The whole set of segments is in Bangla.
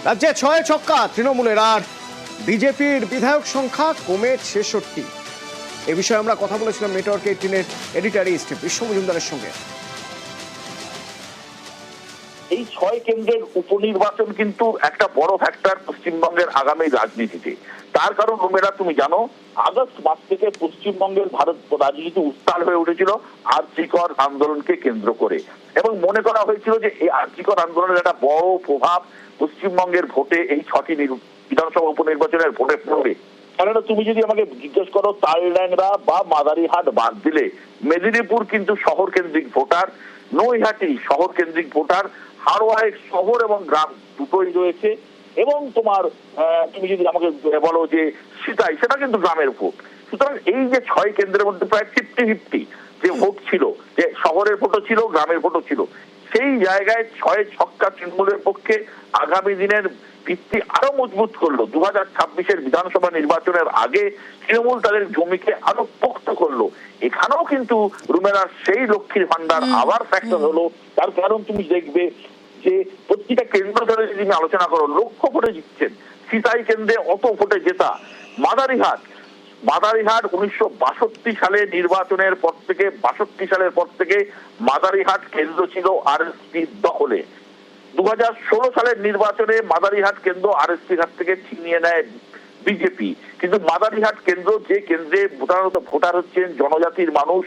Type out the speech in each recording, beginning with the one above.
রাজ্যে ৬ ছক্কা তৃণমূলের, আর বিজেপির বিধায়ক সংখ্যা কমে ৬৬। এ বিষয়ে আমরা কথা বলেছিলাম নেটওয়ার্ক 18-এর এডিটরিস্ট বিশ্ব মজুমদারের সঙ্গে। এই ৬ কেন্দ্রের উপনির্বাচন কিন্তু একটা বড় ফ্যাক্টর পশ্চিমবঙ্গের আগামী রাজনীতিতে। তার কারণ রুমেরা, তুমি জানো আগস্ট মাস থেকে পশ্চিমবঙ্গের ভারত রাজনীতি উত্তাল হয়ে উঠেছিল আরজিকর আন্দোলনকে কেন্দ্র করে, এবং মনে করা হয়েছিল যে এই আরজিকর আন্দোলনের একটা বড় প্রভাব পশ্চিমবঙ্গের ভোটে, এই ৬টি বিধানসভা উপনির্বাচনের ভোটে পড়বে। কেননা তুমি যদি আমাকে জিজ্ঞেস করো, তালড্যাংরা বা মাদারিহাট বাদ দিলে মেদিনীপুর কিন্তু শহর কেন্দ্রিক ভোটার, নৈহাটি শহর কেন্দ্রিক ভোটার, হারোয়া শহর এবং গ্রাম দুটোই রয়েছে, এবং তোমার তুমি যদি আমাকে বলো যে সিতাই, সেটা কিন্তু গ্রামের ভোট। সুতরাং এই যে ৬ কেন্দ্রের মধ্যে প্রায় 50-50 যে ভোট ছিল, যে শহরের ভোটও ছিল গ্রামের ভোটও ছিল, সেই জায়গায় ৬ ছক্কা তৃণমূলের পক্ষে আগামী দিনের ভিত্তি আরো মজবুত করলো। 2026-এর বিধানসভা নির্বাচনের আগে তৃণমূল তাদের জমিকে আরো পোক্ত করলো। এখানেও কিন্তু রুমেরা সেই লক্ষ্মীর ভান্ডার আবার ফ্যাক্টর হলো। তার কারণ তুমি দেখবে যে প্রতিটা কেন্দ্র ধরে যদি তুমি আলোচনা করো, লক্ষ ভোটে জিতছেন। সিতাই কেন্দ্রে অত ভোটে জেতা। মাদারিহাট 1962 সালে নির্বাচনের পর থেকে, 62 সালের পর থেকে মাদারিহাট কেন্দ্র ছিল আরএসপির দখলে। 2016 সালের নির্বাচনে মাদারিহাট কেন্দ্র আরএসপির হাত থেকে ছিনিয়ে নেয় বিজেপি। কিন্তু মাদারিহাট কেন্দ্র, যে কেন্দ্রে প্রধানত ভোটার হচ্ছেন জনজাতির মানুষ,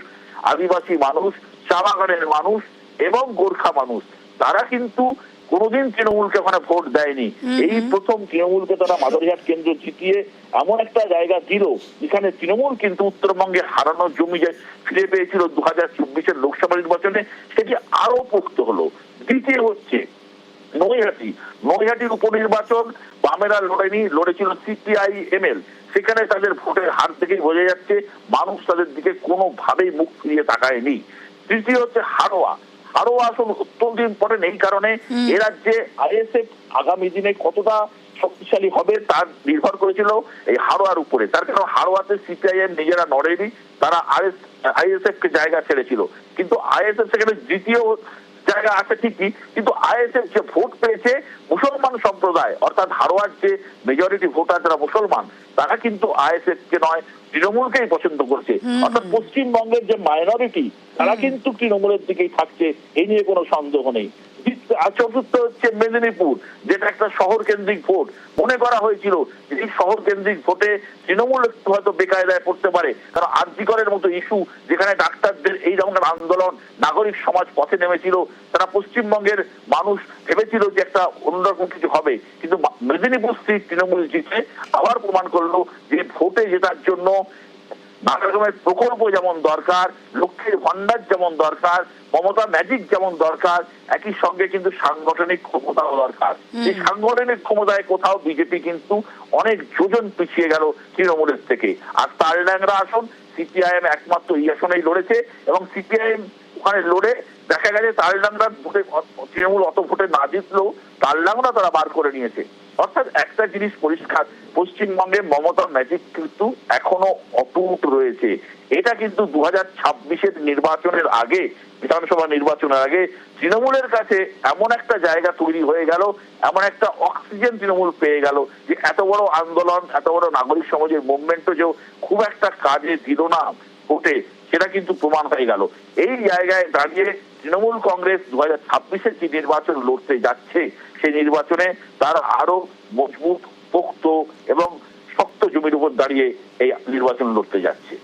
আদিবাসী মানুষ, চা বাগানের মানুষ এবং গোর্খা মানুষ, তারা কিন্তু কোনোদিন তৃণমূলকে ওখানে ভোট দেয়নি। এই প্রথম তৃণমূলকে তারা মাদারিহাট কেন্দ্র জিতিয়ে এমন একটা জায়গা দিল যেখানে তৃণমূল কিন্তু উত্তরবঙ্গে হারানো জমি যে ফিরে পেয়েছিল 2024-এর লোকসভা নির্বাচনে, সেটি আরো পোক্ত হলো। দ্বিতীয় হচ্ছে নৈহাটির উপনির্বাচন বামেরা লড়েনি, লড়েছিল CPI-ML। সেখানে তাদের ভোটের হার থেকেই বোঝা যাচ্ছে মানুষ তাদের দিকে কোনোভাবেই মুখ ফিরিয়ে তাকায়নি। তৃতীয় হচ্ছে হারোয়া আসন অত্যন্ত ইম্পর্টেন্ট। এই কারণে এ রাজ্যে আইএসএফ আগামী দিনে কতটা শক্তিশালী হবে তার নির্ভর করেছিল এই হারোয়ার উপরে। তার কারণ হারোয়াতে CPI-M নিজেরা নড়েনি, তারা আইএসএফ কে জায়গা ছেড়েছিল। কিন্তু আইএসএফ সেখানে দ্বিতীয় জায়গা আছে ঠিকই, কিন্তু আইএসএফ যে ভোট পেয়েছে মুসলমান সম্প্রদায়, অর্থাৎ হারোয়ার যে মেজরিটি ভোটার যারা মুসলমান, তারা কিন্তু আইএসএফ কে নয় তৃণমূলকেই পছন্দ করছে। অর্থাৎ পশ্চিমবঙ্গের যে মাইনরিটি, তারা কিন্তু তৃণমূলের দিকেই থাকছে, এই নিয়ে কোনো সন্দেহ নেই। চতুর্থ হচ্ছে মেদিনীপুর, যেটা একটা শহর কেন্দ্রিক ভোট। মনে করা হয়েছিল এই শহর কেন্দ্রিক ভোটে তৃণমূল একটু হয়তো বেকায়দায় পড়তে পারে, কারণ আরজিকরের মতো ইস্যু, যেখানে ডাক্তারদের এই ধরনের আন্দোলন, নাগরিক সমাজ পথে নেমেছিল, তারা পশ্চিমবঙ্গের মানুষ ভেবেছিল যে একটা অন্যরকম কিছু হবে। কিন্তু মেদিনীপুর সিট তৃণমূল জিতে আবার প্রমাণ করলো যে ভোটে জেতার জন্য নানা রকমের প্রকল্প যেমন দরকার, লক্ষ্মীর ভান্ডার যেমন দরকার, মমতা ম্যাজিক যেমন দরকার, একই সঙ্গে কিন্তু সাংগঠনিক ক্ষমতাও দরকার। এই সাংগঠনিক ক্ষমতায় কোথাও বিজেপি কিন্তু অনেক যোজন পিছিয়ে গেল তৃণমূলের থেকে। আর তালড্যাংরা আসন CPI-M একমাত্র এই আসনেই লড়েছে, এবং CPI-M ওখানে লড়ে দেখা গেছে তালড্যাংরার ভোটে তৃণমূল অত ভোটে না জিতলেও তালড্যাংরা তারা বার করে নিয়েছে। অর্থাৎ একটা জিনিস পরিষ্কার, পশ্চিমবঙ্গে মমতার ম্যাজিক কিন্তু এখনো অটুট রয়েছে। এটা কিন্তু 2026-এর নির্বাচনের আগে, বিধানসভা নির্বাচনের আগে তৃণমূলের কাছে এমন একটা জায়গা তৈরি হয়ে গেল, এমন একটা অক্সিজেন তৃণমূল পেয়ে গেল যে এত বড় আন্দোলন, এত বড় নাগরিক সমাজের মুভমেন্টও যে খুব একটা কাজে দিল না ভোটে, সেটা কিন্তু প্রমাণ হয়ে গেল। এই জায়গায় দাঁড়িয়ে তৃণমূল কংগ্রেস 2026-এর যে নির্বাচন লড়তে যাচ্ছে, সেই নির্বাচনে তার আরো মজবুত, পোক্ত এবং শক্ত জমির উপর দাঁড়িয়ে এই নির্বাচন লড়তে যাচ্ছে।